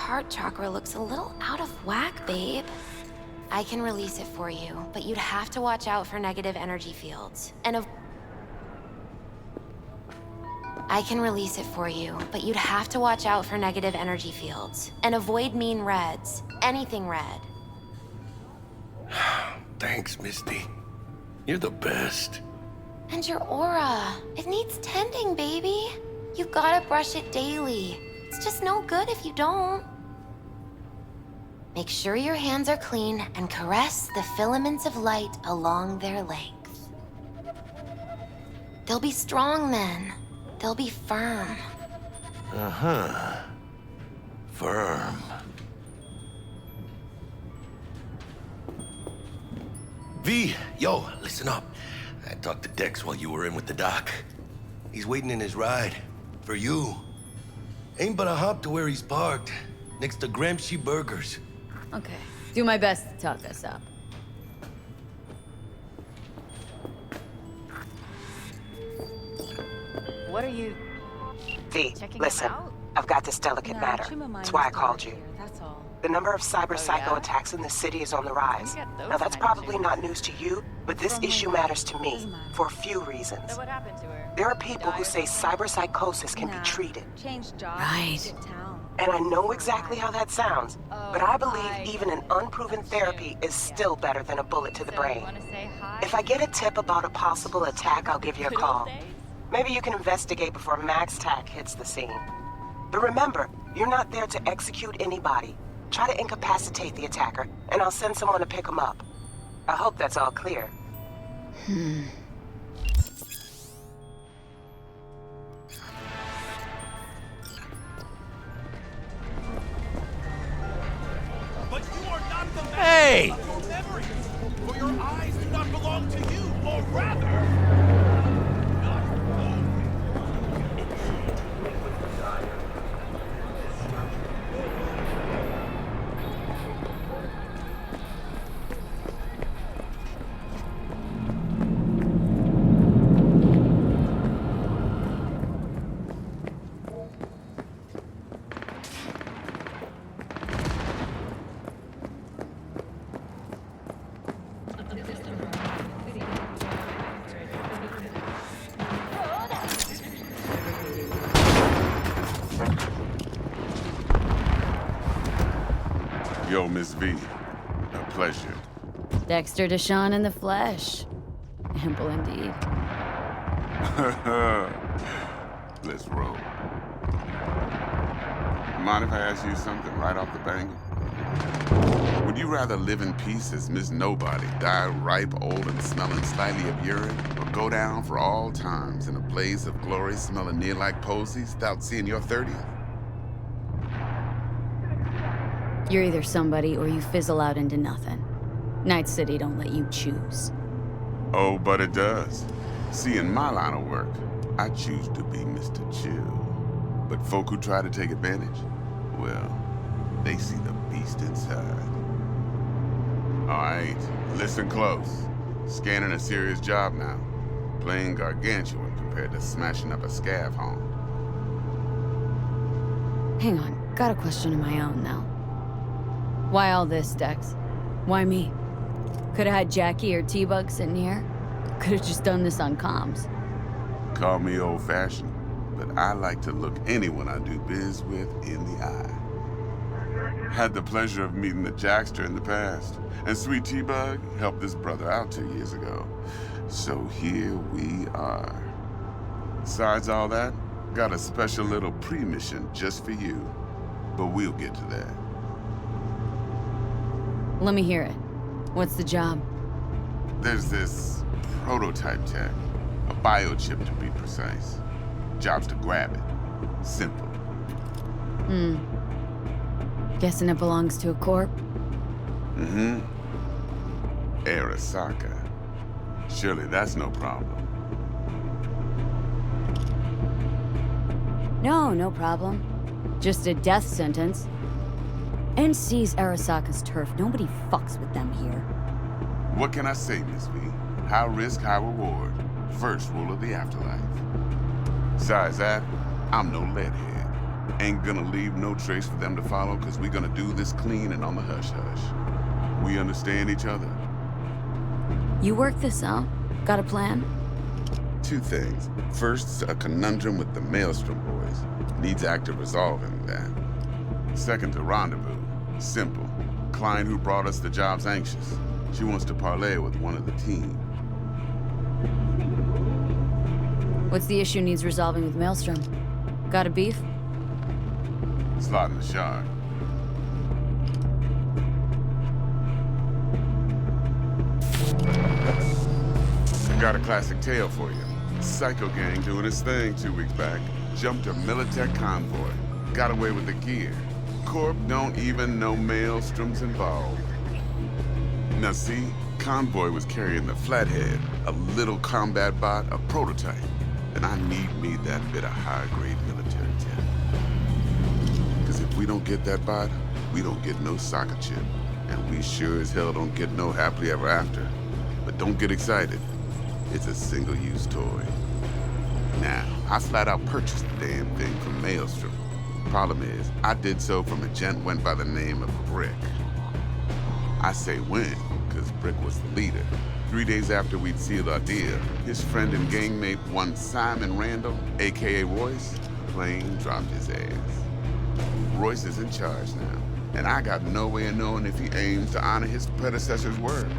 Heart chakra looks a little out of whack, babe. I can release it for you, but you'd have to watch out for negative energy fields. I can release it for you, but you'd have to watch out for negative energy fields. And avoid mean reds. Anything red. Thanks, Misty. You're the best. And your aura. It needs tending, baby. You've gotta brush it daily. It's just no good if you don't. Make sure your hands are clean and caress the filaments of light along their length. They'll be strong then. They'll be firm. Uh-huh. Firm. V, yo, listen up. I talked to Dex while you were in with the doc. He's waiting in his ride. For you. Ain't but a hop to where he's parked. Next to Gramsci Burgers. Okay. Do my best to talk us up. What are you... V, listen. I've got this delicate matter. That's why I called you. The number of cyber psycho attacks in the city is on the rise. Now that's probably not news to you, but this issue matters to me for a few reasons. There are people who say cyber psychosis can be treated. Right. And I know exactly how that sounds, but I believe even an unproven therapy is still better than a bullet to the brain. If I get a tip about a possible attack, I'll give you a call. Maybe you can investigate before Max Tack hits the scene. But remember, you're not there to execute anybody. Try to incapacitate the attacker, and I'll send someone to pick him up. I hope that's all clear. Hey! Your memory, for your eyes do not belong to you, or rather, not only. Yo, Miss V. A pleasure. Dexter Deshawn in the flesh. Ample indeed. Let's roll. Mind if I ask you something right off the bangle? Would you rather live in peace as Miss Nobody, die ripe, old, and smelling slightly of urine, or go down for all times in a blaze of glory smelling near like posies without seeing your 30th? You're either somebody or you fizzle out into nothing. Night City don't let you choose. Oh, but it does. See, in my line of work, I choose to be Mr. Chill. But folk who try to take advantage, well, they see the beast inside. All right, listen close. Scanning a serious job now. Playing gargantuan compared to smashing up a scav home. Hang on, got a question of my own now. Why all this, Dex? Why me? Could've had Jackie or T-Bug sitting here. Could've just done this on comms. Call me old-fashioned, but I like to look anyone I do biz with in the eye. Had the pleasure of meeting the Jackster in the past, and Sweet T-Bug helped this brother out 2 years ago. So here we are. Besides all that, got a special little pre-mission just for you, but we'll get to that. Let me hear it. What's the job? There's this prototype tech, a biochip to be precise. Job's to grab it. Simple. Guessing it belongs to a corp? Mm-hmm. Arasaka. Surely that's no problem. No, no problem. Just a death sentence. NC's Arasaka's turf. Nobody fucks with them here. What can I say, Miss V? High risk, high reward. First rule of the afterlife. Besides that, I'm no leadhead. Ain't gonna leave no trace for them to follow, cause we gonna do this clean and on the hush-hush. We understand each other? You work this out? Got a plan? Two things. First, a conundrum with the Maelstrom boys. Needs active resolving that. Second, a rendezvous. Simple. Client who brought us the job's anxious. She wants to parlay with one of the team. What's the issue needs resolving with Maelstrom? Got a beef? Slot in the shard. I got a classic tale for you. Psycho gang doing his thing 2 weeks back. Jumped a Militech convoy. Got away with the gear. Corp don't even know Maelstrom's involved. Now see, convoy was carrying the Flathead, a little combat bot, a prototype. And I need me that bit of high-grade military tech. Because if we don't get that bot, we don't get no soccer chip. And we sure as hell don't get no happily ever after. But don't get excited. It's a single-use toy. Now, I flat out purchased the damn thing from Maelstrom. Problem is, I did so from a gent went by the name of Brick. I say when, because Brick was the leader. 3 days after we'd sealed our deal, his friend and gangmate, one Simon Randall, aka Royce, plain dropped his ass. Royce is in charge now, and I got no way of knowing if he aims to honor his predecessor's word.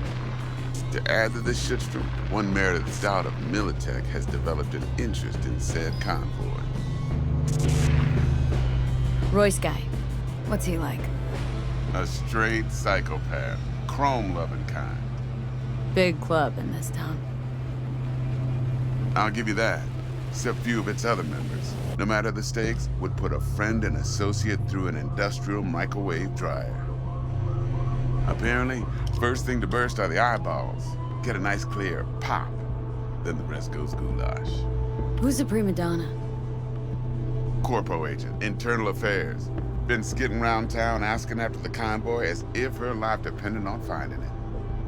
To add to this shitstorm, one Meredith Stout of Militech has developed an interest in said convoy. Royce guy. What's he like? A straight psychopath, chrome-loving kind. Big club in this town. I'll give you that. Except few of its other members, no matter the stakes, would put a friend and associate through an industrial microwave dryer. Apparently, first thing to burst are the eyeballs. Get a nice clear pop. Then the rest goes goulash. Who's the prima donna? Corpo agent, internal affairs. Been skidding around town asking after the convoy as if her life depended on finding it.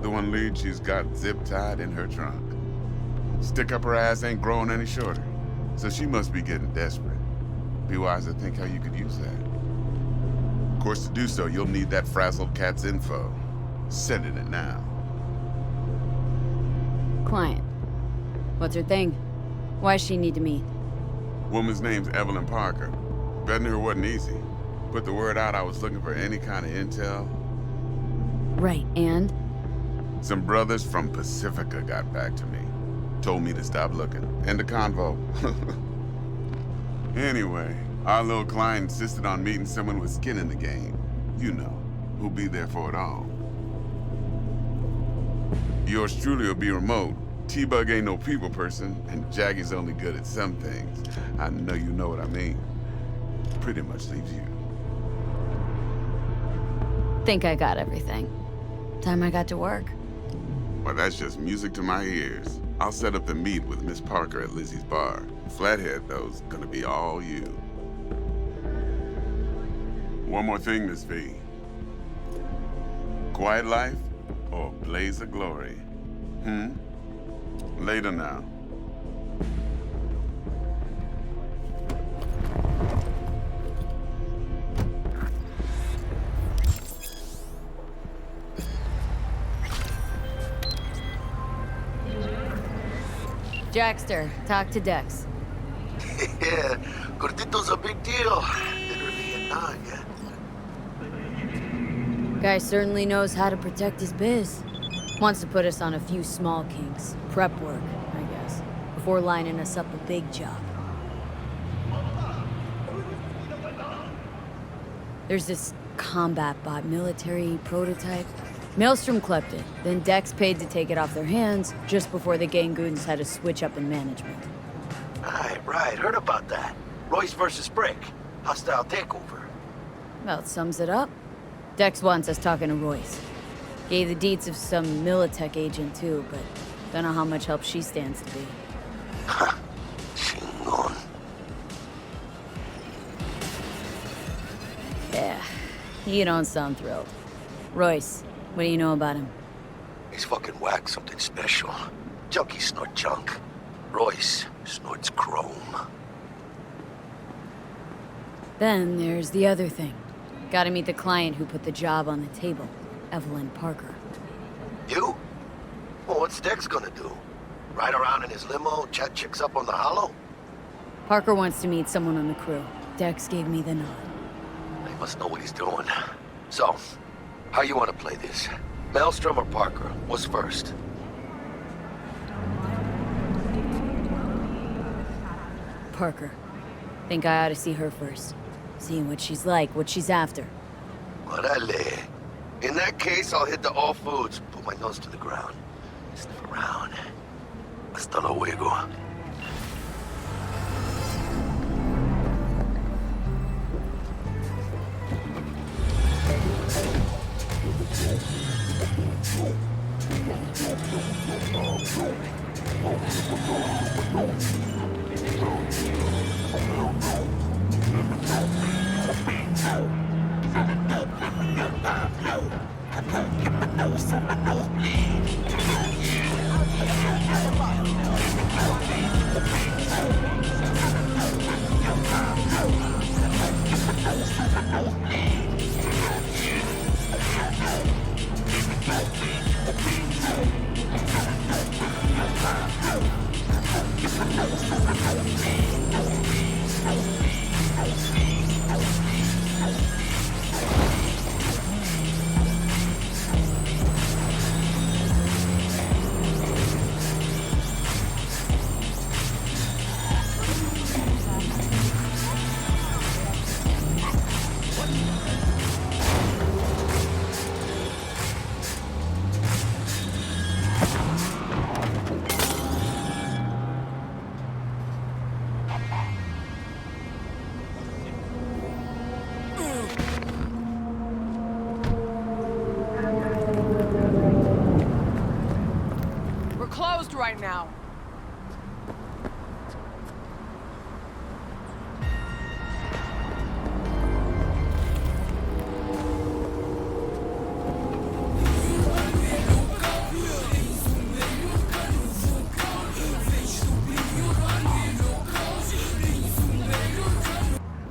The one lead she's got zip-tied in her trunk. Stick up her ass ain't growing any shorter, so she must be getting desperate. Be wise to think how you could use that. Of course, to do so, you'll need that frazzled cat's info. Sending it now. Client. What's her thing? Why's she need to meet? Woman's name's Evelyn Parker. Betting her wasn't easy. Put the word out I was looking for any kind of intel. Right, and? Some brothers from Pacifica got back to me. Told me to stop looking. End of convo. Anyway, our little client insisted on meeting someone with skin in the game. You know, who'll be there for it all. Yours truly will be remote. T-Bug ain't no people person, and Jaggy's only good at some things. I know you know what I mean. Pretty much leaves you. Think I got everything. Time I got to work. Well, that's just music to my ears. I'll set up the meet with Miss Parker at Lizzie's bar. Flathead, though's gonna be all you. One more thing, Miss V. Quiet life or blaze of glory? Later now. Jackster, talk to Dex. Yeah, Gordito's a big deal. Literally a nod, yeah. Guy certainly knows how to protect his biz. Wants to put us on a few small kinks. Prep work, I guess. Before lining us up a big job. There's this combat bot military prototype. Maelstrom clept it, then Dex paid to take it off their hands just before the Gangoons had a switch up in management. Right, heard about that. Royce versus Brick. Hostile takeover. About sums it up. Dex wants us talking to Royce. Gave the deets of some Militech agent too, but don't know how much help she stands to be. Chingon. Yeah, you don't sound thrilled. Royce, what do you know about him? He's fucking whack, something special. Junkies snort junk. Royce snorts chrome. Then there's the other thing. Gotta meet the client who put the job on the table, Evelyn Parker. You? Well, what's Dex gonna do? Ride around in his limo, chat chicks up on the hollow? Parker wants to meet someone on the crew. Dex gave me the nod. He must know what he's doing. So, how you want to play this? Maelstrom or Parker? What's first? Parker. Think I ought to see her first. Seeing what she's like, what she's after. Orale. In that case, I'll hit the all foods, put my nose to the ground. Sniff around. Hasta luego. We're closed right now.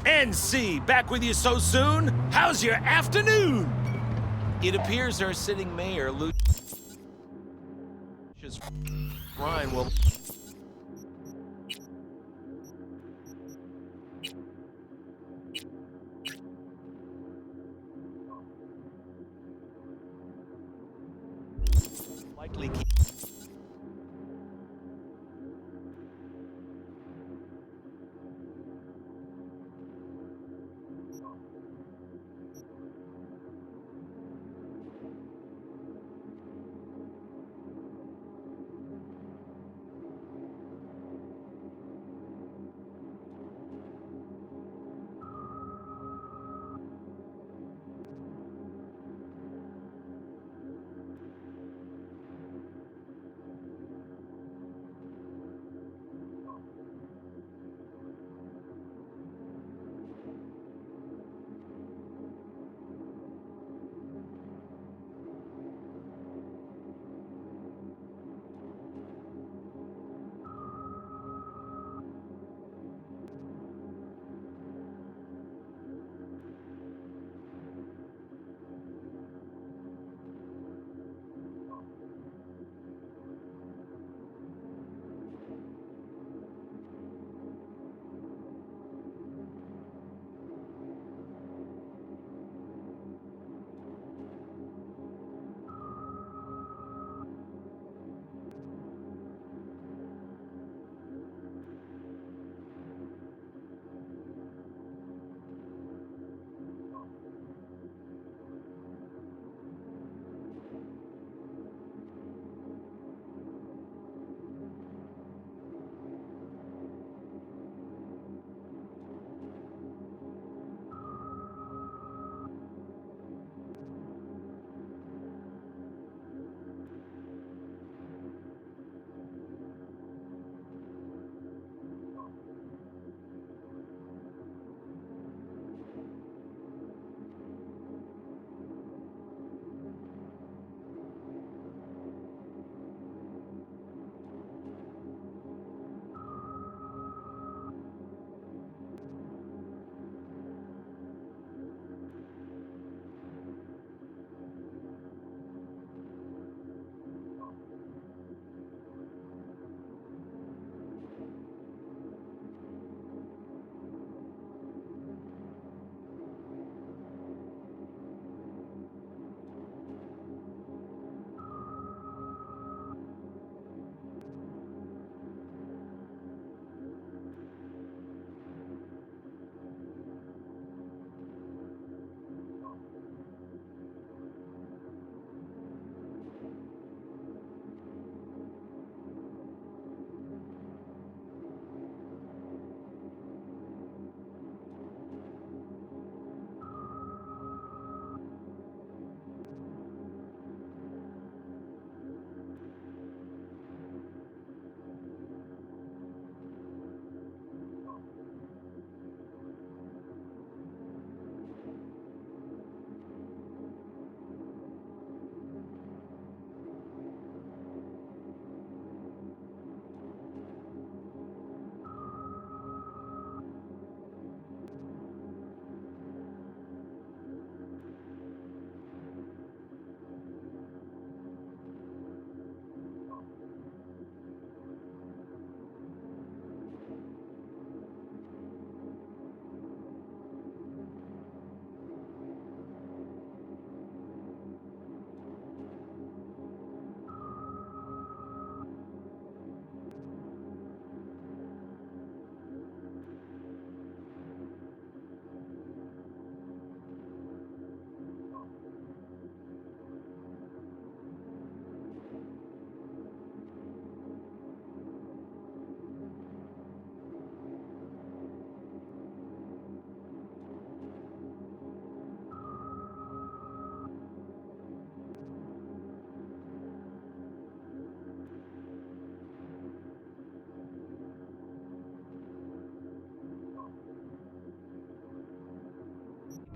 NC, back with you so soon? How's your afternoon? It appears our sitting mayor, Lucius Ryan, will... likely keep...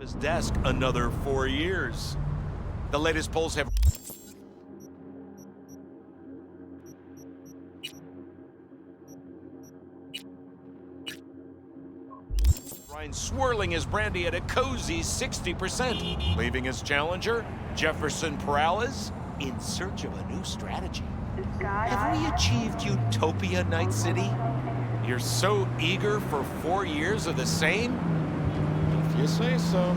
his desk another 4 years. The latest polls have Ryan swirling his brandy at a cozy 60%, leaving his challenger, Jefferson Perales, in search of a new strategy. Have we achieved Utopia, Night City? You're so eager for 4 years of the same? If you say so.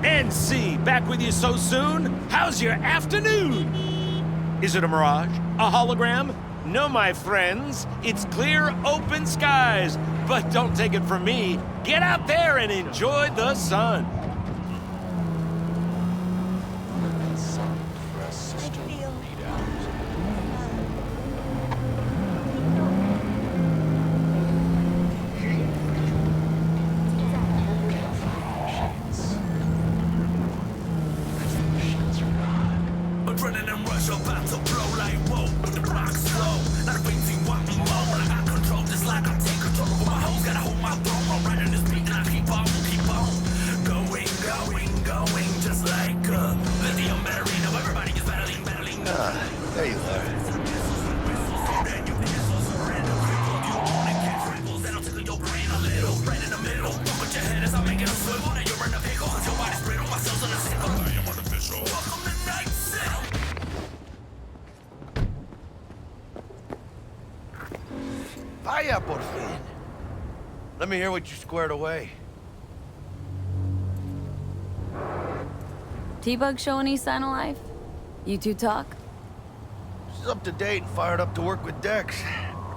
NC, back with you so soon? How's your afternoon? Is it a mirage? A hologram? No, my friends, it's clear, open skies. But don't take it from me. Get out there and enjoy the sun. Adrenaline rush about to blow like whoa, with the rock slow. Not a crazy walk me more, but I got control just like I take control over my hoes. Gotta hold my throne, I'm riding this beat and I keep on going, just like lithium battery. Now everybody is battling. There you are. That'll tickle your brain a little, right in the middle. Put your head as I'm making a swivel, and you're in the vehicle, cause your body's brittle, my cells in a sickle. I am artificial. Welcome to Night City. Vaya por fin. Let me hear what you squared away. T-Bug show any sign of life? You two talk? She's up to date and fired up to work with Dex.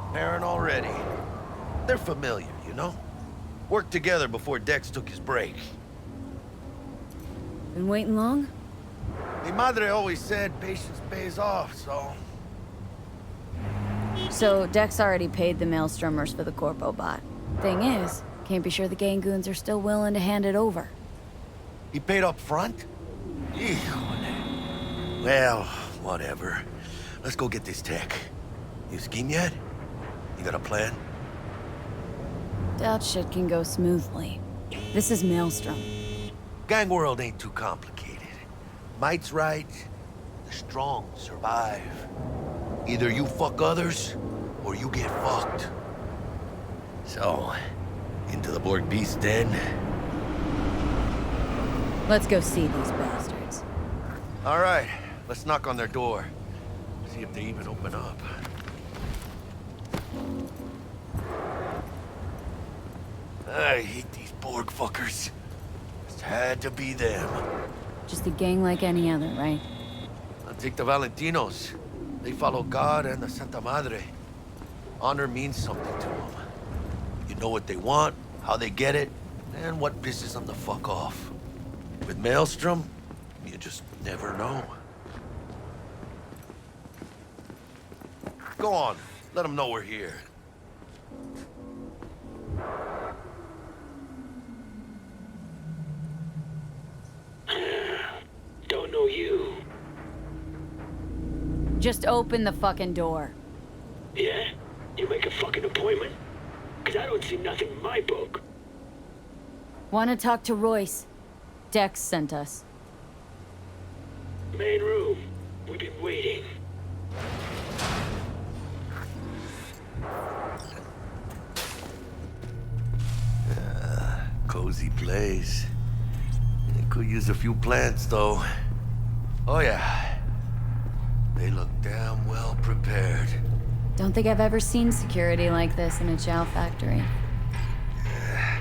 Preparing already. They're familiar, you know? Worked together before Dex took his break. Been waiting long? Mi madre always said patience pays off, so... So, Dex already paid the maelstromers for the Corpo bot. Thing is, can't be sure the gang goons are still willing to hand it over. He paid up front? Híjole. Well, whatever. Let's go get this tech. You scheme yet? You got a plan? Doubt shit can go smoothly. This is Maelstrom. Gang world ain't too complicated. Might's right, the strong survive. Either you fuck others, or you get fucked. So, into the Borg Beast Den? Let's go see these bastards. All right, let's knock on their door. See if they even open up. I hate these Borg fuckers. Just had to be them. Just a gang like any other, right? I'll take the Valentinos. They follow God and the Santa Madre. Honor means something to them. You know what they want, how they get it, and what pisses them the fuck off. With Maelstrom, you just never know. Go on, let them know we're here. Don't know you. Just open the fucking door. Yeah? You make a fucking appointment? Cause I don't see nothing in my book. Wanna talk to Royce? Dex sent us. Main room. We've been waiting. Cozy place. It could use a few plants, though. Oh, yeah. They look damn well prepared. Don't think I've ever seen security like this in a chow factory.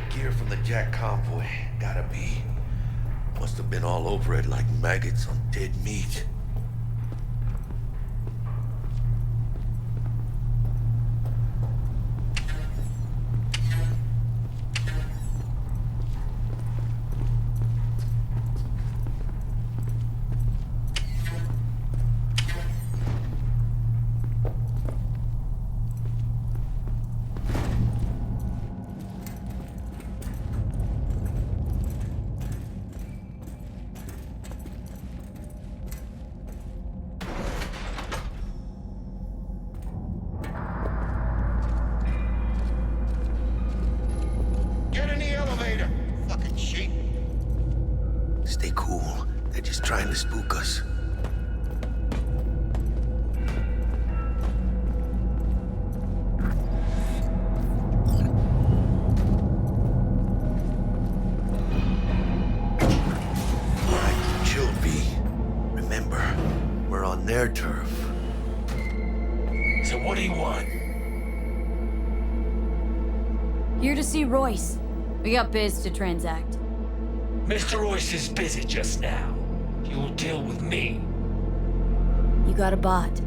Gear from the Jack convoy. Gotta be. Must have been all over it like maggots on dead meat. trying to spook us. Alright, chill, V. Remember, we're on their turf. So what do you want? Here to see Royce. We got biz to transact. Mr. Royce is busy just now. You'll deal with me. You got a bot.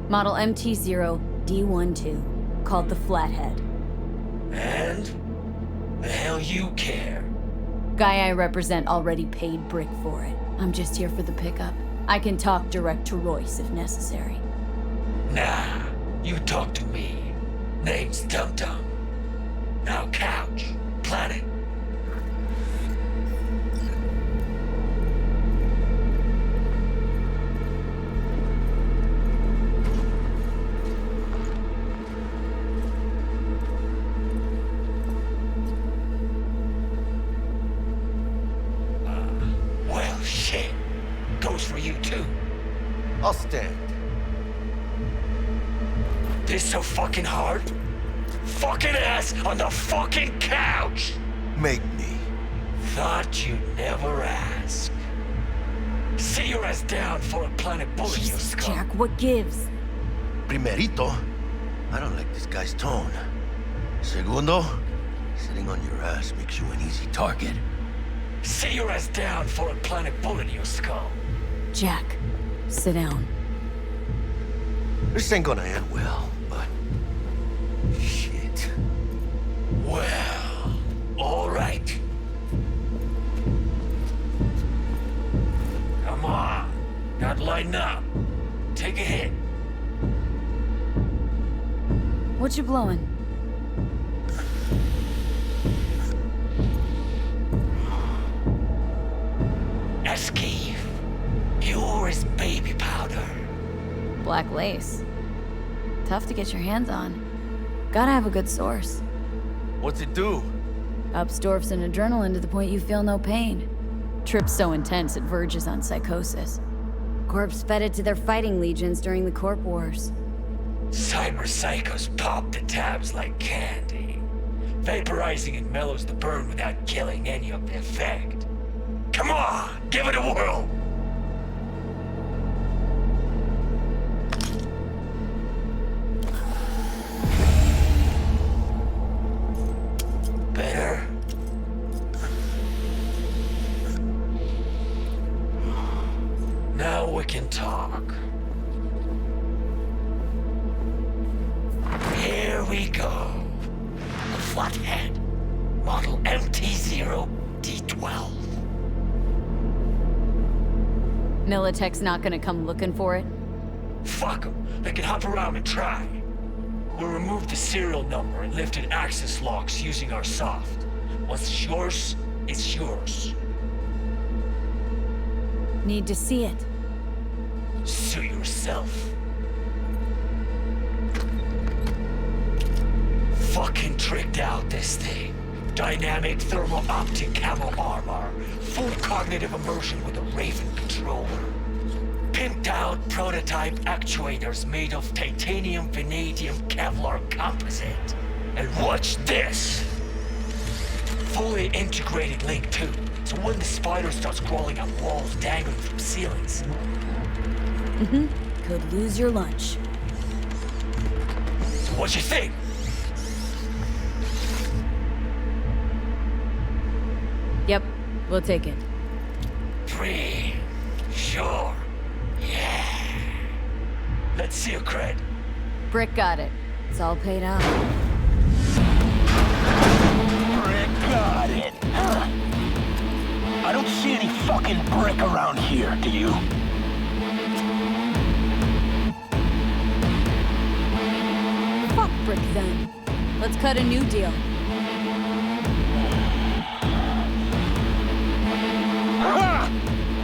Model MT0D12, called the Flathead. And? The hell you care? Guy I represent already paid Brick for it. I'm just here for the pickup. I can talk direct to Royce if necessary. Nah, you talk to me. Name's Dum Dum. Now couch, planet. Well, shit. Goes for you too. I'll stand. This so fucking hard? Fucking ass on the fucking couch! Make me. Thought you'd never ask. Sit your ass down for a planet bullet in your Jesus, skull. Jack, what gives? Primerito, I don't like this guy's tone. Segundo, sitting on your ass makes you an easy target. Sit your ass down for a planet bullet in your skull. Jack, sit down. This ain't gonna end well, but... shit. Well, all right. Come on, gotta lighten up. Take a hit. What you blowing? Esquive. Pure as baby powder. Black lace. Tough to get your hands on. Gotta have a good source. What's it do? Ups dwarfs and adrenaline to the point you feel no pain. Trip's so intense it verges on psychosis. Corps fed it to their fighting legions during the Corp Wars. Cyber psychos pop the tabs like candy. Vaporizing it mellows the burn without killing any of the effect. Come on, give it a whirl! Better? Now we can talk. Here we go. The Flathead. Model MT0D12. Militech's not gonna come looking for it? Fuck them. They can hop around and try. We'll remove the serial number and lifted access locks using our soft. What's yours, is yours. Need to see it. Suit yourself. Fucking tricked out this thing. Dynamic thermal optic camo armor. Full cognitive immersion with a Raven controller. Pimped out prototype actuators made of titanium, vanadium, Kevlar composite. And watch this! Fully integrated link too, so when the spider starts crawling on walls dangling from ceilings. Could lose your lunch. So what you think? Yep, we'll take it. Free. Sure. Yeah. Let's see your cred. Brick got it. It's all paid out. Brick got it. I don't see any fucking brick around here, do you? Fuck Brick then. Let's cut a new deal.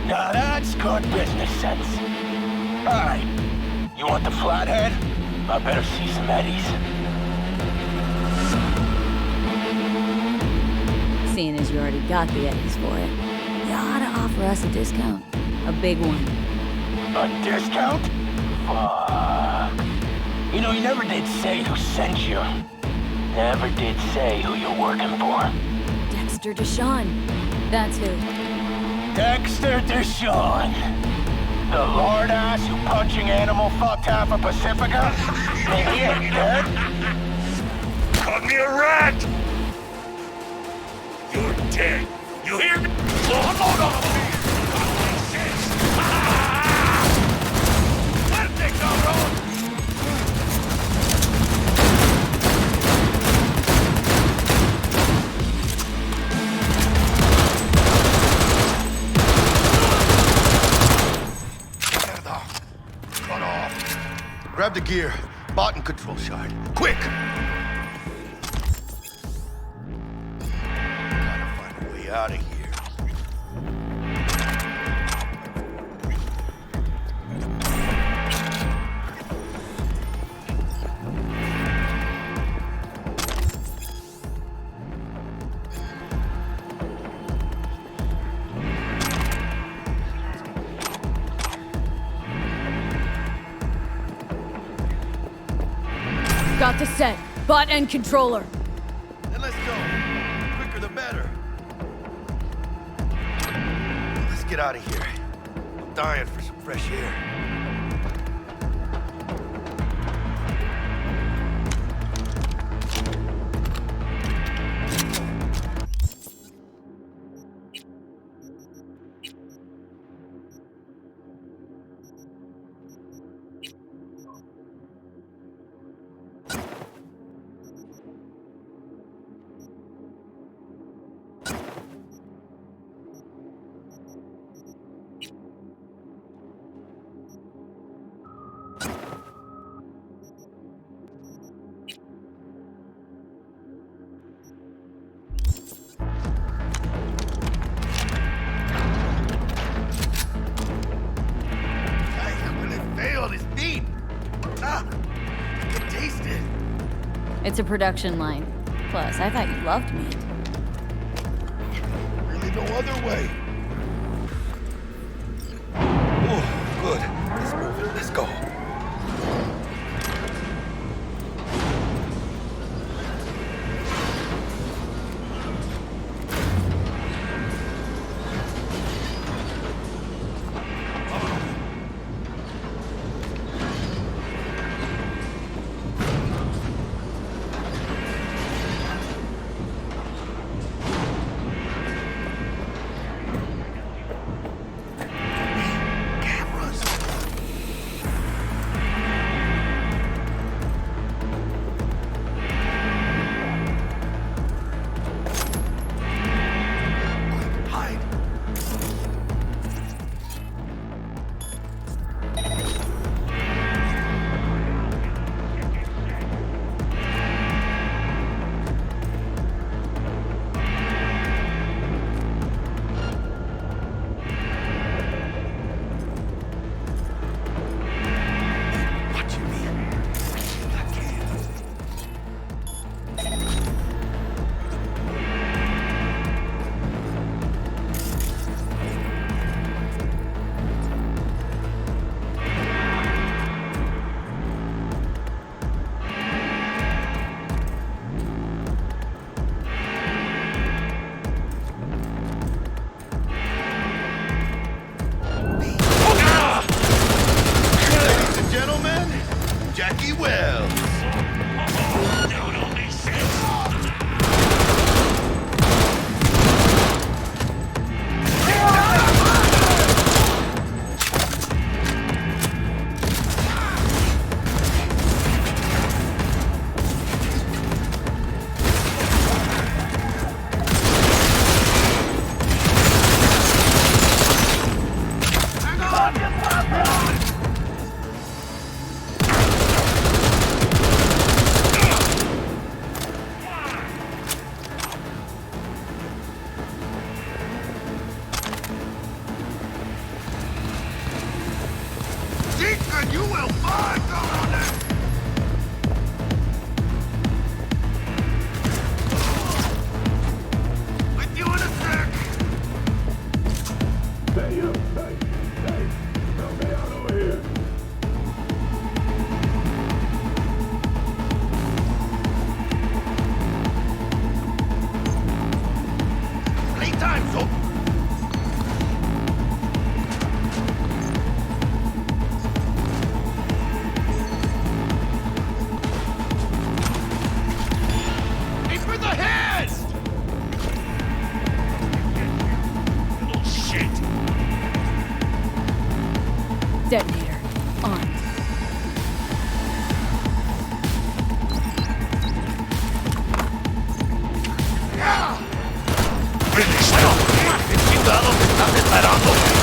Now that's good business sense. Alright, you want the Flathead? I better see some eddies. Seeing as you already got the eddies for it, you ought to offer us a discount. A big one. A discount? Fuck. You know, you never did say who sent you. Never did say who you're working for. Dexter Deshawn. That's who. Dexter Deshawn. The lord ass who punching animal fucked half of Pacifica? Think he ain't dead? Caught me a rat! You're dead. You hear me? Oh, no. Fuerte, cabrón! Cut off. Grab the gear. Bot and control shard. Quick! Gotta find a way out of here. Got the set. Bot and controller. Then let's go. Quicker the better. Let's get out of here. I'm dying for some fresh air. It's a production line. Plus, I thought you loved meat. Really no other way. Oh, good. Let's move it. Let's go. You will find the with you in a sec. Stay up tight. Detonator. On. ¡Cuidado, me están disparando!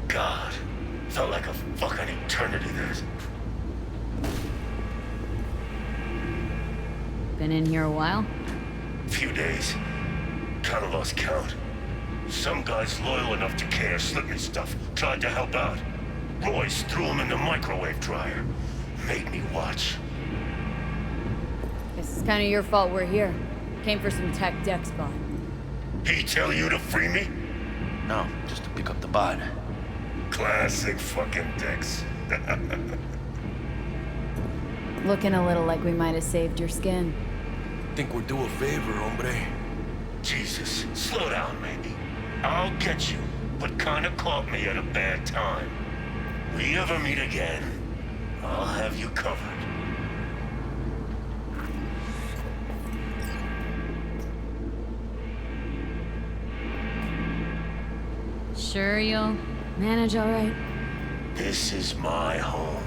God, felt like a fucking eternity there. Been in here a while? Few days. Kinda lost count. Some guys loyal enough to care slipped me stuff, tried to help out. Royce threw him in the microwave dryer. Made me watch. Guess it's kind of your fault we're here. Came for some tech deck spot. He tell you to free me? No, just to pick up the bot. Classic fucking Dex. Looking a little like we might have saved your skin. Think we're due a favor, hombre. Jesus, slow down, maybe. I'll get you, but kinda caught me at a bad time. We ever meet again, I'll have you covered. Sure you'll manage all right? This is my home.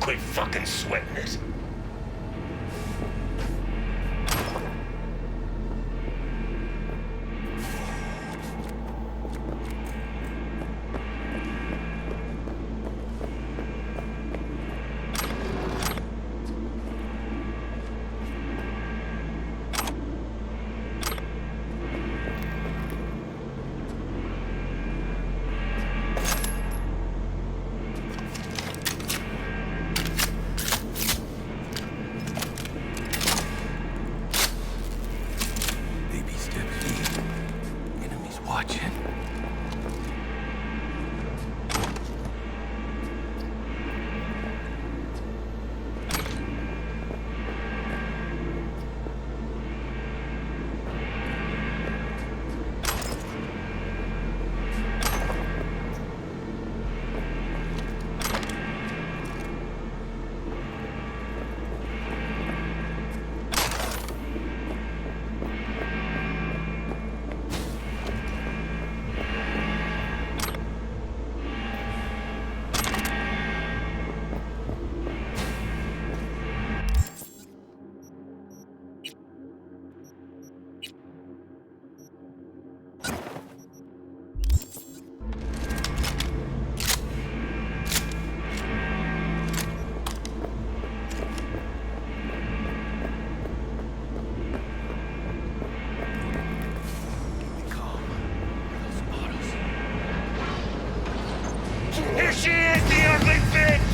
Quit fucking sweating it. Here she is, the ugly bitch!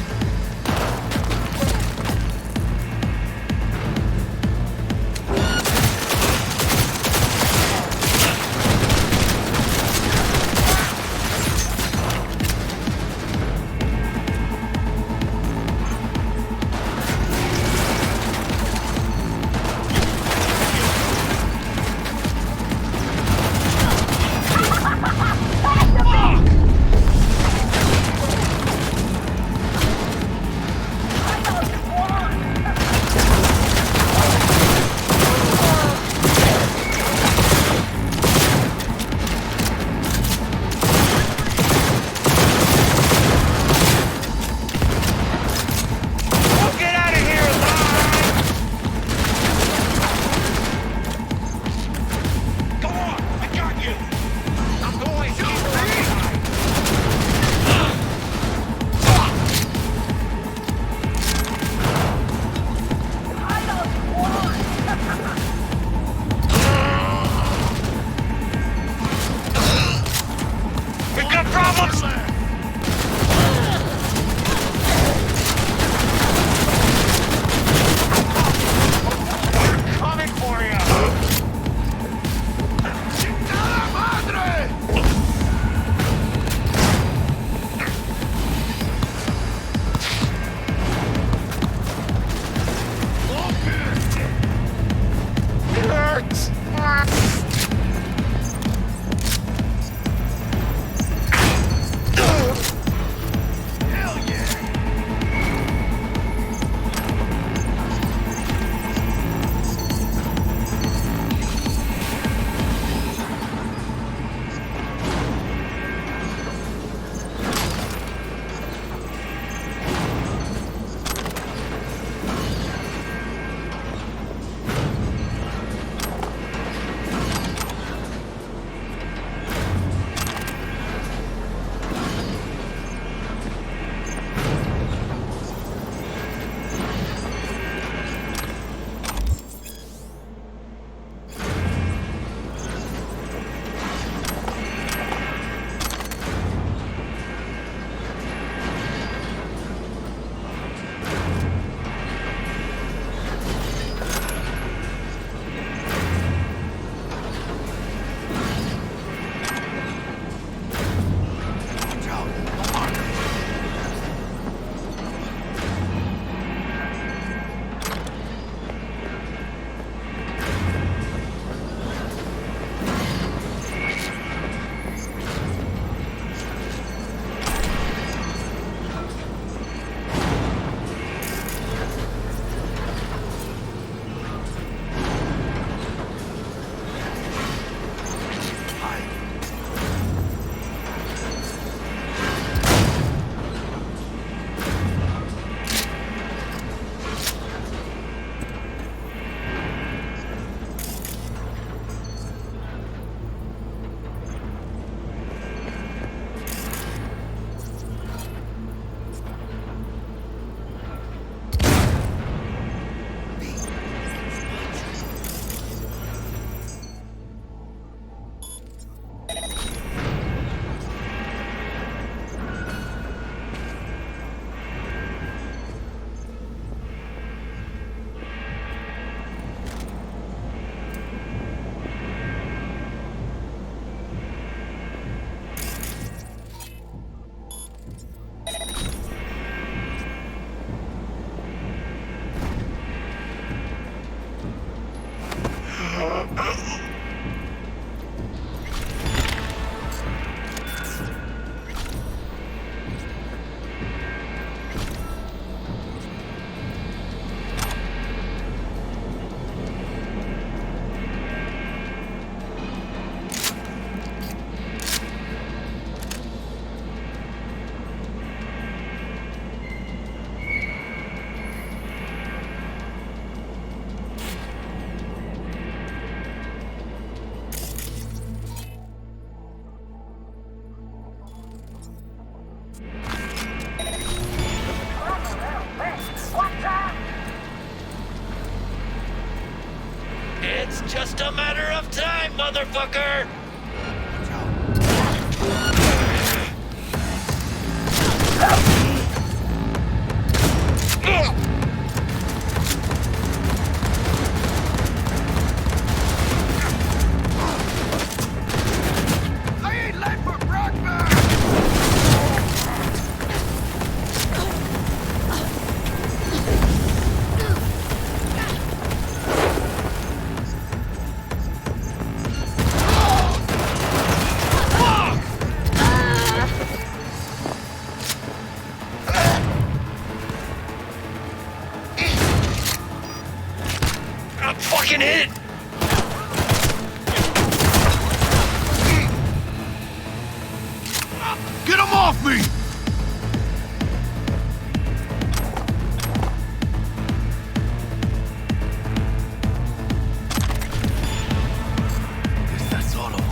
It's just a matter of time, motherfucker! off me! Guess that's all of them.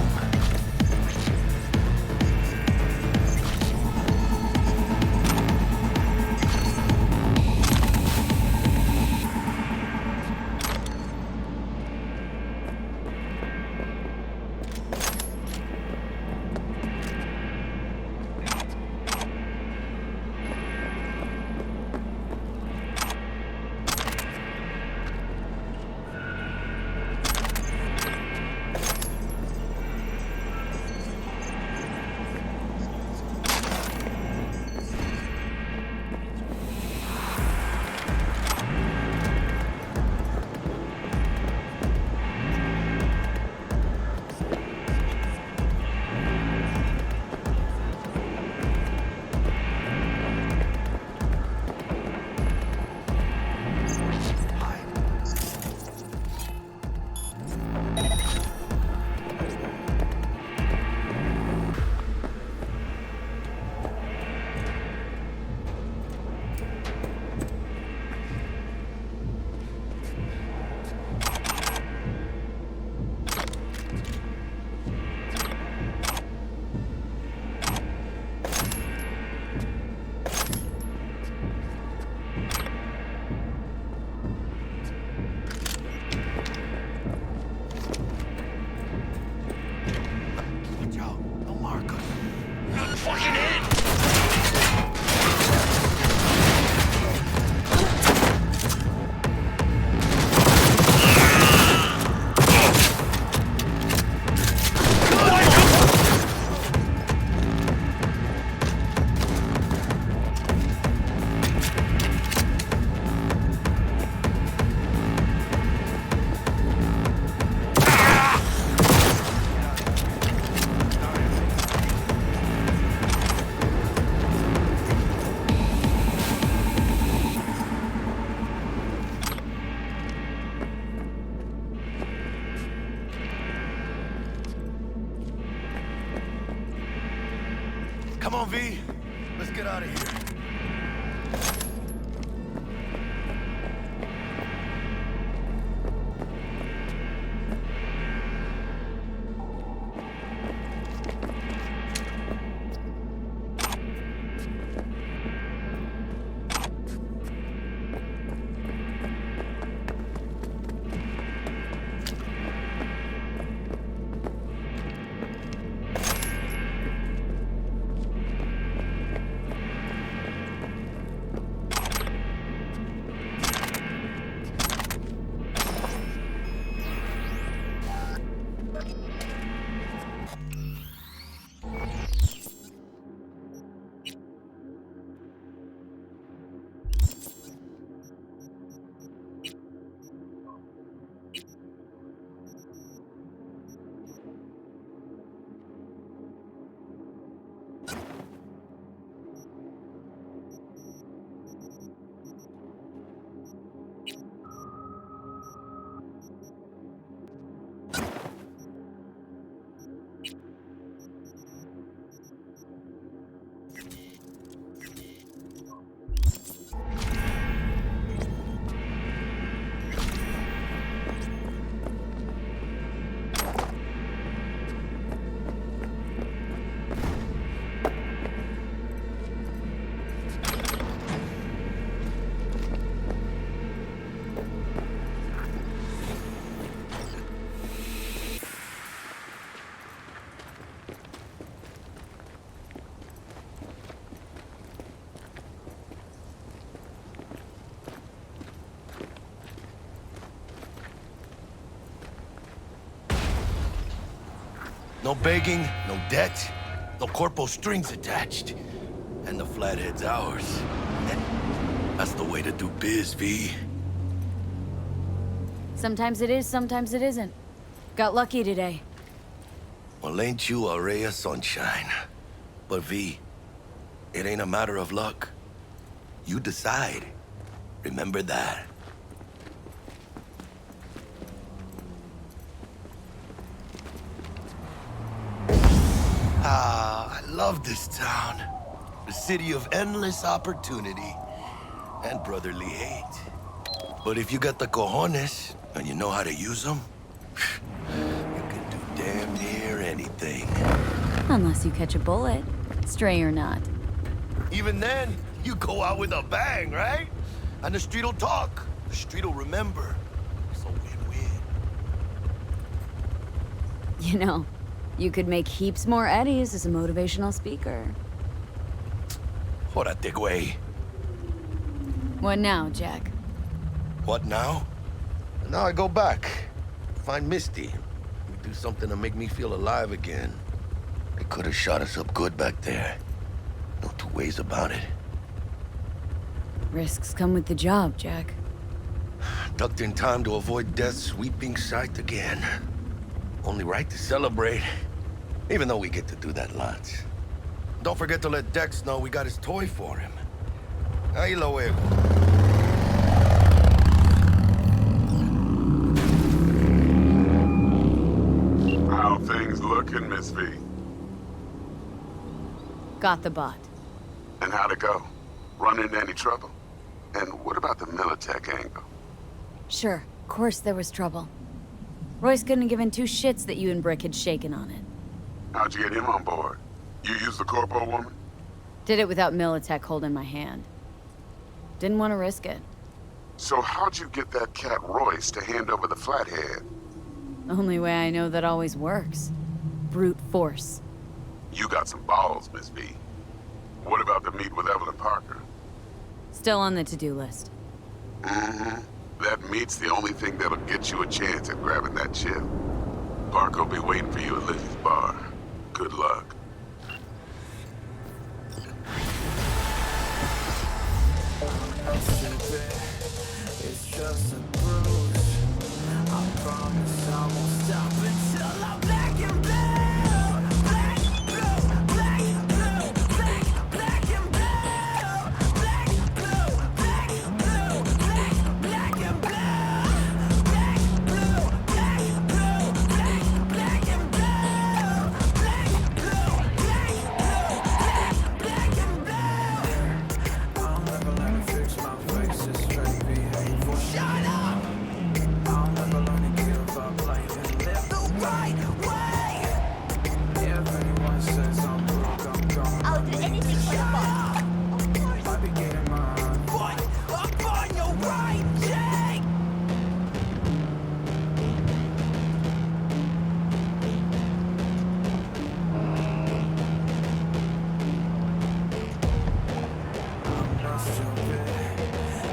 Come on, V. Let's get out of here. No begging, no debt, no corpo strings attached. And the flathead's ours. That's the way to do biz, V. Sometimes it is, sometimes it isn't. Got lucky today. Well, ain't you a ray of sunshine? But V, it ain't a matter of luck. You decide. Remember that. Ah, I love this town. The city of endless opportunity and brotherly hate. But if you got the cojones and you know how to use them, you can do damn near anything. Unless you catch a bullet, stray or not. Even then, you go out with a bang, right? And the street'll talk. The street'll remember. It's a win-win. You know, you could make heaps more eddies as a motivational speaker. Órate, güey. What now, Jack? What now? Now I go back. Find Misty. Do something to make me feel alive again. They could have shot us up good back there. No two ways about it. Risks come with the job, Jack. Ducked in time to avoid death's sweeping sight again. Only right to celebrate. Even though we get to do that lots. Don't forget to let Dex know we got his toy for him. Ahí luego. How things looking, Miss V? Got the bot. And how'd it go? Run into any trouble? And what about the Militech angle? Sure, of course there was trouble. Royce couldn't have given two shits that you and Brick had shaken on it. How'd you get him on board? You used the corpo woman? Did it without Militech holding my hand. Didn't want to risk it. So how'd you get that cat Royce to hand over the flathead? Only way I know that always works. Brute force. You got some balls, Miss V. What about the meet with Evelyn Parker? Still on the to-do list. Mm-hmm. That meet's the only thing that'll get you a chance at grabbing that chip. Parker will be waiting for you at Lizzie's bar. Good luck. It's just a bruise. I promise I won't stop until I'm black and blue. Black, blue, black, blue, black, black and blue. Black, blue, black, blue, black, black and blue. Black, blue, black, blue, black, black and blue. Black, blue, black, blue, black, black and blue. I'll never let it fix my face. It's straight behavior. Shut up! I'll never learn to give up life and live the right way. If anyone says I'm broke, I'm gone. I'll do anything for the boss. I be getting mine. What? Up on your right, Jake! I'm not stupid.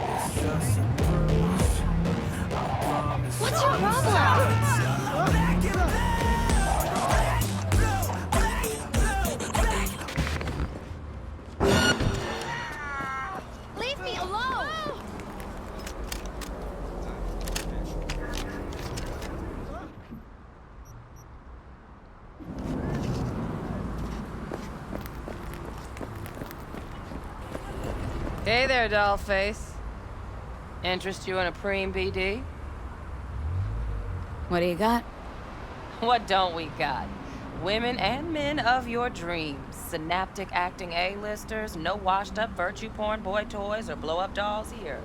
It's just a bruise. I promise. What's your problem? Leave me alone! Hey there, dollface. Interest you in a preem BD? What do you got? What don't we got? Women and men of your dreams. Synaptic acting A-listers, no washed-up virtue porn boy toys or blow-up dolls here.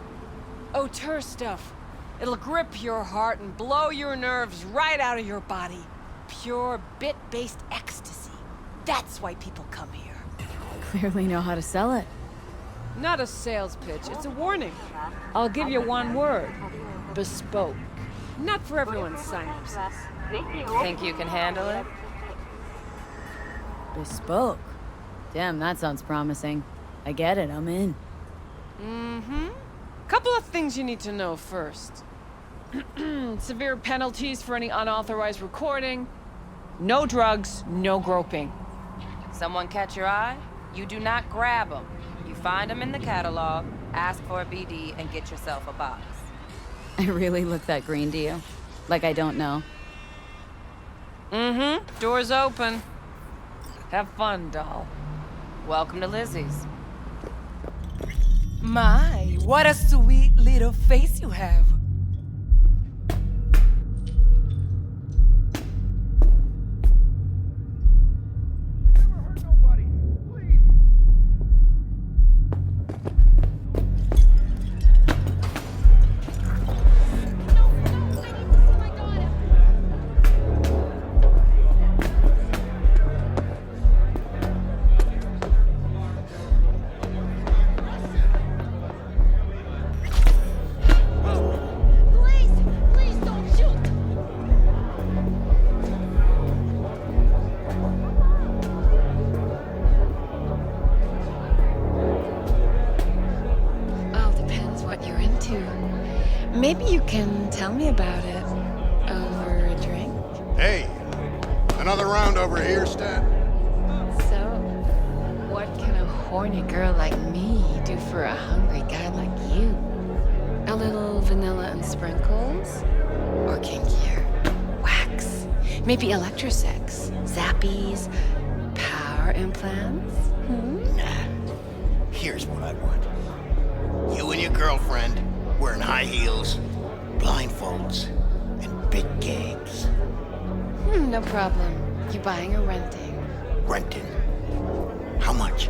Auteur stuff. It'll grip your heart and blow your nerves right out of your body. Pure bit-based ecstasy. That's why people come here. Clearly know how to sell it. Not a sales pitch, it's a warning. I'll give you one word. Bespoke. Not for everyone's sign-ups. Think you can handle it? Bespoke. Damn, that sounds promising. I get it, I'm in. Mm-hmm. Couple of things you need to know first. Severe penalties for any unauthorized recording. No drugs, no groping. Someone catch your eye? You do not grab them. You find them in the catalog, ask for a BD, and get yourself a box. I really look that green to you? Like I don't know. Mm-hmm. Door's open. Have fun, doll. Welcome to Lizzie's. My, what a sweet little face you have. Can tell me about it. Over a drink? Hey, another round over here, Stat. So, what can a horny girl like me do for a hungry guy like you? A little vanilla and sprinkles? Or kinkier? Wax? Maybe electrosex? Zappies? Power implants? Nah. Here's what I want. You and your girlfriend wearing high heels, blindfolds, and big gags. No problem. You buying or renting? Renting. How much?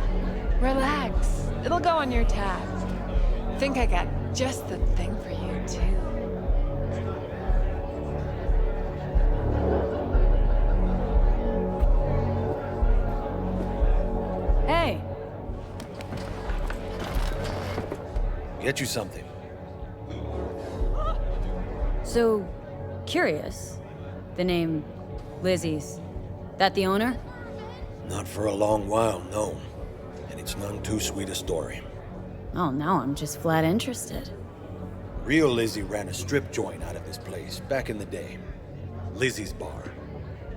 Relax. It'll go on your tab. Think I got just the thing for you, too. Hey, Get you something. so curious. The name Lizzie's. That the owner? Not for a long while, no. And it's none too sweet a story. Oh, now I'm just flat interested. Real Lizzie ran a strip joint out of this place back in the day. Lizzie's Bar.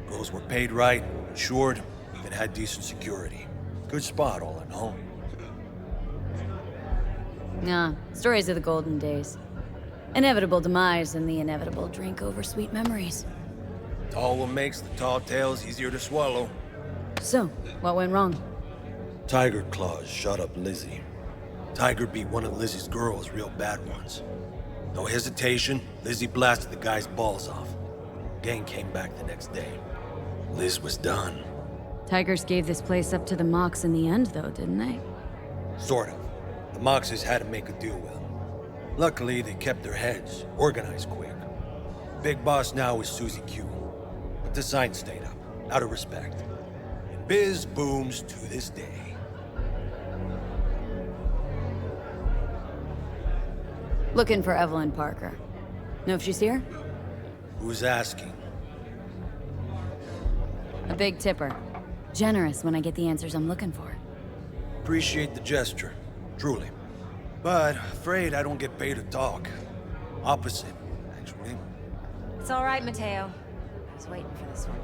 Girls were paid right, insured, even had decent security. Good spot, all in all. Nah, stories of the golden days. Inevitable demise and the inevitable drink over sweet memories. It's all what makes the tall tales easier to swallow. So, what went wrong? Tiger Claws shot up Lizzie. Tiger beat one of Lizzie's girls real bad once. No hesitation, Lizzie blasted the guy's balls off. Gang came back the next day. Liz was done. Tigers gave this place up to the Mox in the end, though, didn't they? Sort of. The Moxes had to make a deal with them. Luckily, they kept their heads, organized quick. Big boss now is Susie Q. But the sign stayed up, out of respect. And biz booms to this day. Looking for Evelyn Parker. Know if she's here? Who's asking? A big tipper. Generous when I get the answers I'm looking for. Appreciate the gesture, truly. But afraid I don't get paid to talk. Opposite, actually. It's all right, Mateo. I was waiting for this one.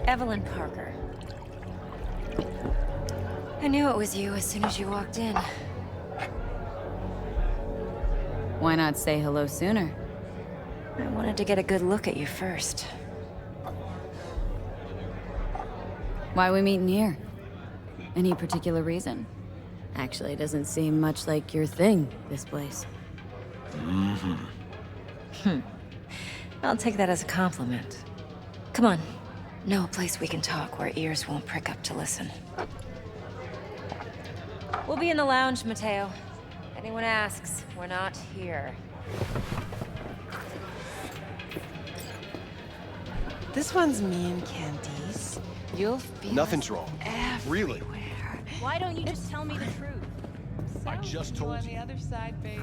Evelyn Parker. I knew it was you as soon as you walked in. Why not say hello sooner? I wanted to get a good look at you first. Why we meeting here? Any particular reason? Actually, it doesn't seem much like your thing, this place. I'll take that as a compliment. Come on. Know a place we can talk where ears won't prick up to listen. We'll be in the lounge, Mateo. Anyone asks, we're not here. This one's me and Candice. You'll feel Nothing's wrong. Really? everywhere. Why don't you just tell me the truth? I just You told on you. the other side, baby.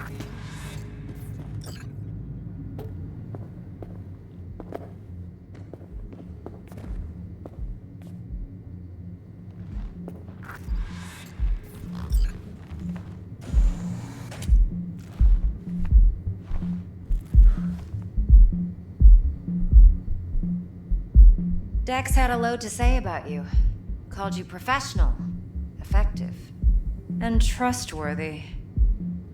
Dex had a load to say about you. Called you professional, effective, and trustworthy.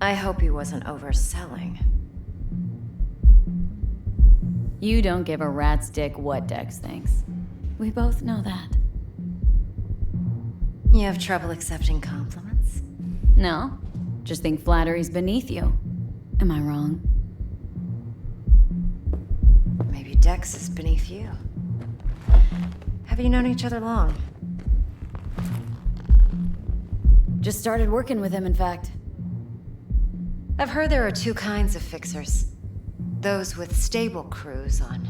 I hope he wasn't overselling. You don't give a rat's dick what Dex thinks. We both know that. You have trouble accepting compliments? No, just think flattery's beneath you. Am I wrong? Maybe Dex is beneath you. Have you known each other long? Just started working with him, in fact. I've heard there are two kinds of fixers. Those with stable crews on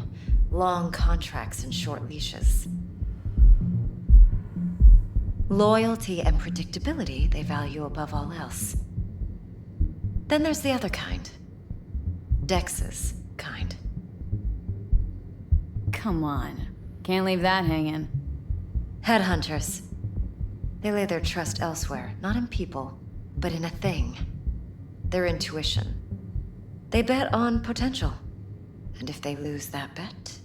long contracts and short leashes. Loyalty and predictability they value above all else. Then there's the other kind. Dex's kind. Come on. Can't leave that hanging. Headhunters. They lay their trust elsewhere, not in people, but in a thing. Their intuition. They bet on potential. And if they lose that bet,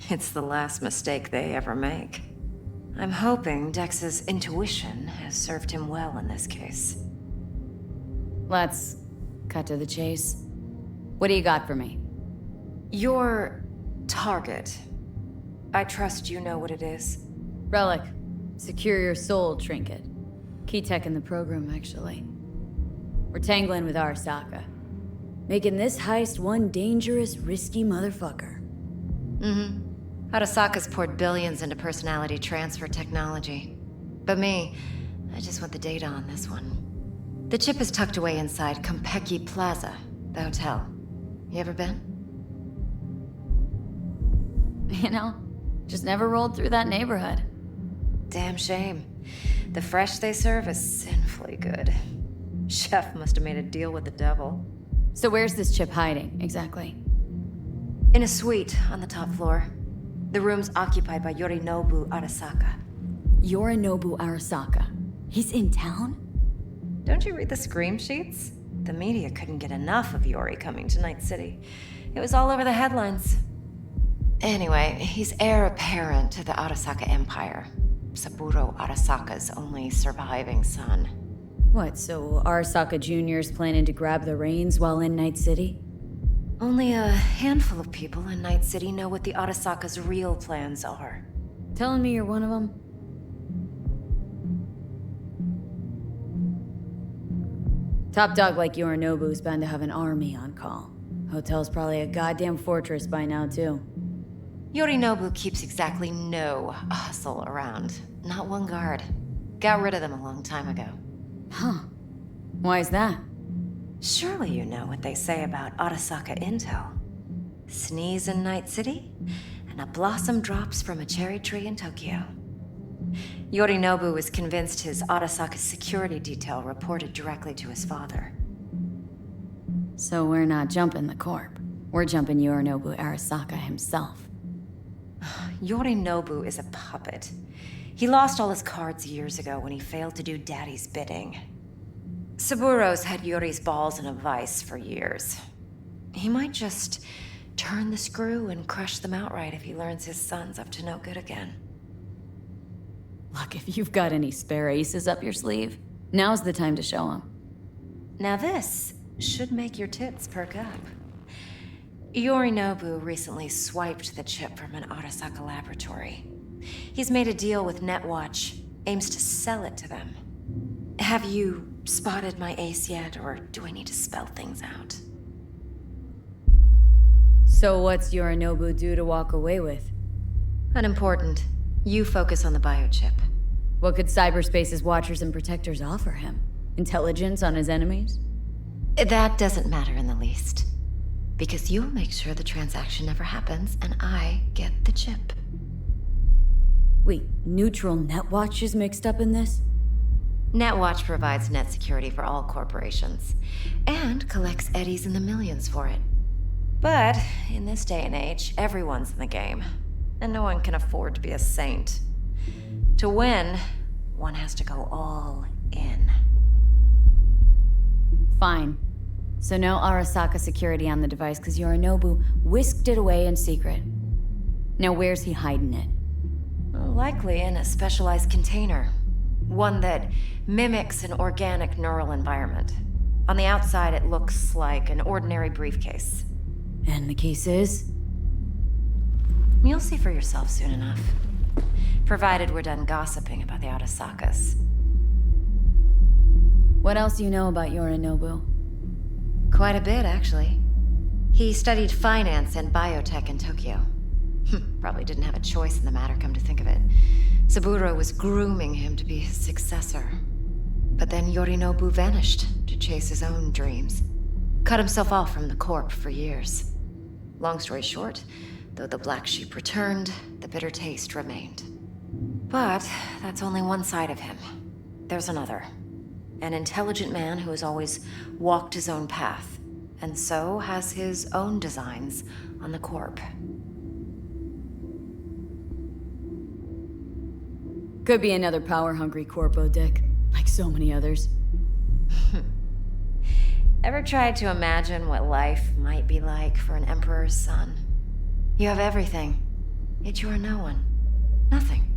it's the last mistake they ever make. I'm hoping Dex's intuition has served him well in this case. Let's cut to the chase. What do you got for me? Your target. I trust you know what it is. Relic. Secure your soul trinket. Key tech in the program, actually. We're tangling with Arasaka. Making this heist one dangerous, risky motherfucker. Arasaka's poured billions into personality transfer technology. But me, I just want the data on this one. The chip is tucked away inside Konpeki Plaza, the hotel. You ever been? You know, just never rolled through that neighborhood. Damn shame. The fresh they serve is sinfully good. Chef must have made a deal with the devil. So where's this chip hiding, exactly? In a suite on the top floor. The room's occupied by Yorinobu Arasaka. Yorinobu Arasaka? He's in town? Don't you read the scream sheets? The media couldn't get enough of Yori coming to Night City. It was all over the headlines. Anyway, he's heir apparent to the Arasaka Empire. Saburo Arasaka's only surviving son. What, so Arasaka Jr.'s planning to grab the reins while in Night City? Only a handful of people in Night City know what the Arasaka's real plans are. Telling me you're one of them? Top dog like Yorinobu's bound to have an army on call. Hotel's probably a goddamn fortress by now, too. Yorinobu keeps exactly no hustle around. Not one guard. Got rid of them a long time ago. Huh. Why is that? Surely you know what they say about Arasaka intel. Sneeze in Night City, and a blossom drops from a cherry tree in Tokyo. Yorinobu was convinced his Arasaka security detail reported directly to his father. So we're not jumping the corp. We're jumping Yorinobu Arasaka himself. Yorinobu is a puppet. He lost all his cards years ago when he failed to do Daddy's bidding. Saburo's had Yori's balls in a vice for years. He might just turn the screw and crush them outright if he learns his son's up to no good again. Look, if you've got any spare aces up your sleeve, now's the time to show them. Now this should make your tits perk up. Yorinobu recently swiped the chip from an Arasaka laboratory. He's made a deal with Netwatch, aims to sell it to them. Have you spotted my ace yet, or do I need to spell things out? So what's Yorinobu due to walk away with? Unimportant. You focus on the biochip. What could cyberspace's watchers and protectors offer him? Intelligence on his enemies? That doesn't matter in the least. Because you'll make sure the transaction never happens, and I get the chip. Wait, neutral Netwatch is mixed up in this? Netwatch provides net security for all corporations, and collects eddies in the millions for it. But in this day and age, everyone's in the game, and no one can afford to be a saint. To win, one has to go all in. Fine. So no Arasaka security on the device because Yorinobu whisked it away in secret. Now where's he hiding it? Likely in a specialized container. One that mimics an organic neural environment. On the outside, it looks like an ordinary briefcase. And the case is? You'll see for yourself soon enough. Provided we're done gossiping about the Arasakas. What else do you know about Yorinobu? Quite a bit, actually. He studied finance and biotech in Tokyo. Probably didn't have a choice in the matter, come to think of it. Saburo was grooming him to be his successor. But then Yorinobu vanished to chase his own dreams. Cut himself off from the Corp for years. Long story short, though the black sheep returned, the bitter taste remained. But that's only one side of him. There's another. An intelligent man who has always walked his own path, and so has his own designs on the Corp. Could be another power-hungry corpo, Dick. Like so many others. Ever tried to imagine what life might be like for an emperor's son? You have everything, yet you are no one. Nothing.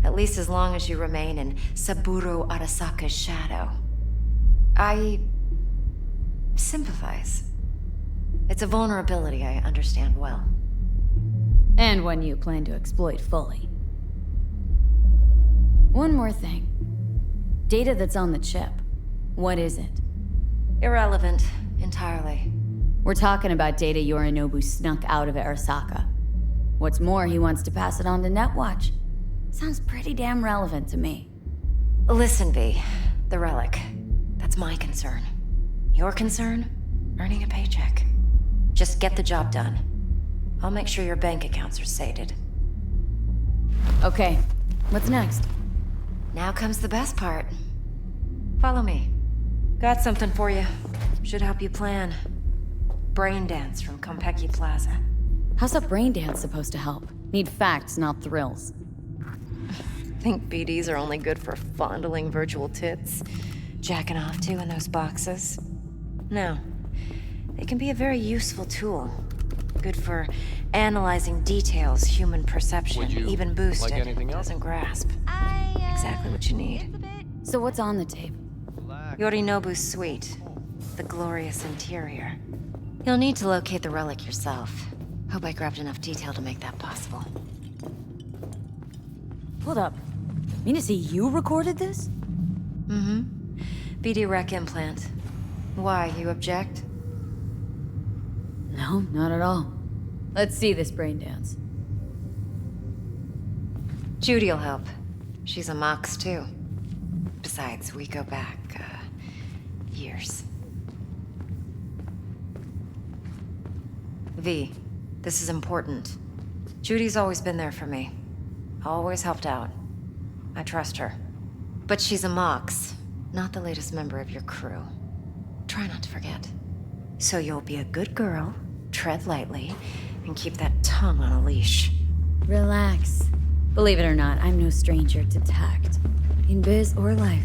At least as long as you remain in Saburo Arasaka's shadow. I sympathize. It's a vulnerability I understand well. And one you plan to exploit fully. One more thing. Data that's on the chip. What is it? Irrelevant, entirely. We're talking about data Yorinobu snuck out of Arasaka. What's more, he wants to pass it on to Netwatch. Sounds pretty damn relevant to me. Listen, V. The relic. That's my concern. Your concern? Earning a paycheck. Just get the job done. I'll make sure your bank accounts are sated. Okay, what's next? Now comes the best part. Follow me. Got something for you. Should help you plan. Braindance from Konpeki Plaza. How's a brain dance supposed to help? Need facts, not thrills. Think BDs are only good for fondling virtual tits? Jacking off to in those boxes? No. They can be a very useful tool. Good for analyzing details human perception, even boosted, like anything else? doesn't grasp. Exactly what you need. So what's on the tape? Yorinobu's suite. The glorious interior. You'll need to locate the relic yourself. Hope I grabbed enough detail to make that possible. Hold up. Mean to say you recorded this? Mm-hmm. BD rec implant. Why, you object? No, not at all. Let's see this brain dance. Judy'll help. She's a Mox, too. Besides, we go back, years. V, this is important. Judy's always been there for me. Always helped out. I trust her. But she's a Mox, not the latest member of your crew. Try not to forget. So you'll be a good girl, tread lightly, and keep that tongue on a leash. Relax. Believe it or not, I'm no stranger to tact. In biz or life.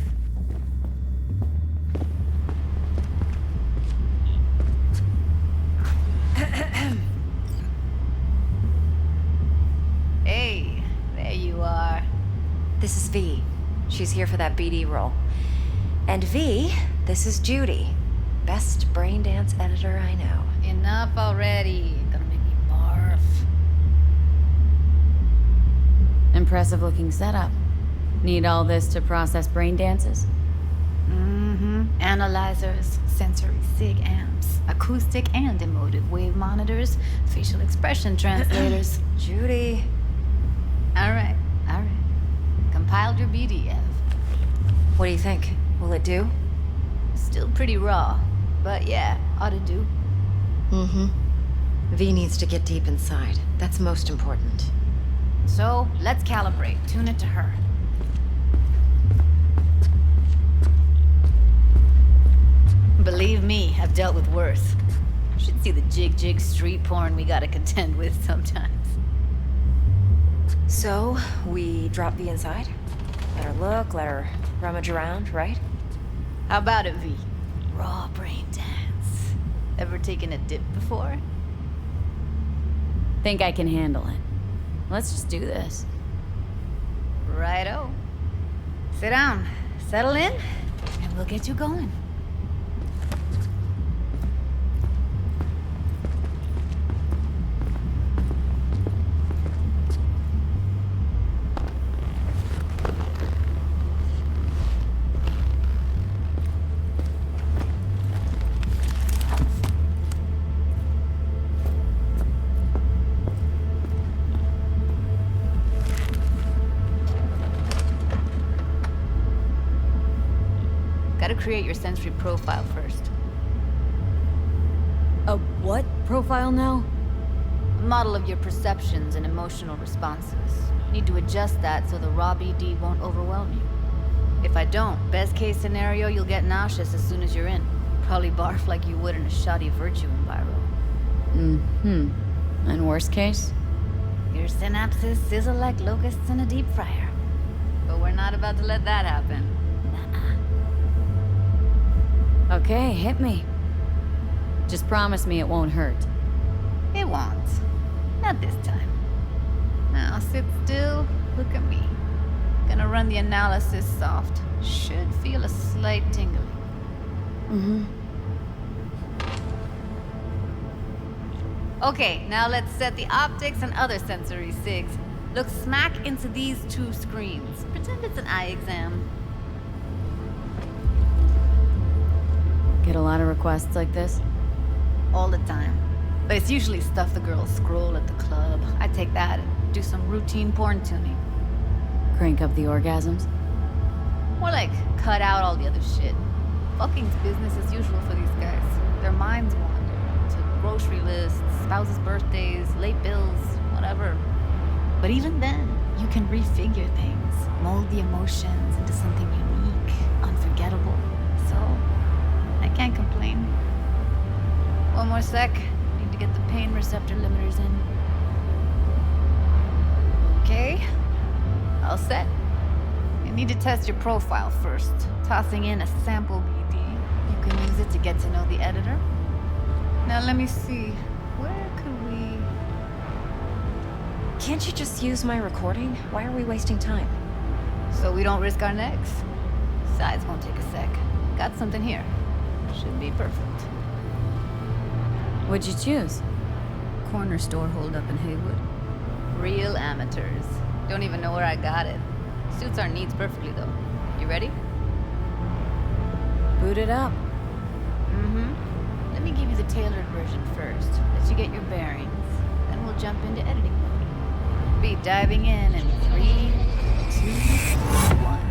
Hey, there you are. This is V. She's here for that BD role. And V, this is Judy. Best braindance editor I know. Enough already. Gonna make me barf. Impressive looking setup. Need all this to process brain dances? Mm-hmm. Analyzers, sensory sig amps, acoustic and emotive wave monitors, facial expression translators. Judy. All right. Compiled your BDF. What do you think? Will it do? Still pretty raw, but yeah, ought to do. Mm-hmm. V needs to get deep inside. That's most important. So, let's calibrate. Tune it to her. Believe me, I've dealt with worse. Should see the jig street porn we gotta contend with sometimes. So, we drop V inside? Let her look, let her rummage around, right? How about it, V? Raw brain dance. Ever taken a dip before? Think I can handle it. Let's just do this. Righto. Sit down, settle in, and we'll get you going. Gotta create your sensory profile first. A what profile now? A model of your perceptions and emotional responses. Need to adjust that so the raw BD won't overwhelm you. If I don't, best case scenario, you'll get nauseous as soon as you're in. Probably barf like you would in a shoddy virtue enviro. Mm-hmm. And worst case? Your synapses sizzle like locusts in a deep fryer. But we're not about to let that happen. Okay, hit me. Just promise me it won't hurt. It won't. Not this time. Now sit still, look at me. Gonna run the analysis soft. Should feel a slight tingling. Mm-hmm. Okay, now let's set the optics and other sensory SIGs. Look smack into these two screens. Pretend it's an eye exam. Get a lot of requests like this? All the time. But it's usually stuff the girls scroll at the club. I take that and do some routine porn tuning. Crank up the orgasms? More like cut out all the other shit. Fucking's business as usual for these guys. Their minds wander to grocery lists, spouses' birthdays, late bills, whatever. But even then, you can refigure things, mold the emotions into something unique, unforgettable. So, I can't complain. One more sec. Need to get the pain receptor limiters in. Okay. All set. You need to test your profile first. Tossing in a sample BD. You can use it to get to know the editor. Now let me see. Where could we... Can't you just use my recording? Why are we wasting time? So we don't risk our necks. Sides won't take a sec. Got something here. Should be perfect. What'd you choose? Corner store holdup in Haywood. Real amateurs. Don't even know where I got it. Suits our needs perfectly though. You ready? Boot it up. Mm-hmm. Let me give you the tailored version first. Let you get your bearings. Then we'll jump into editing mode. Be diving in 3, 2, 1.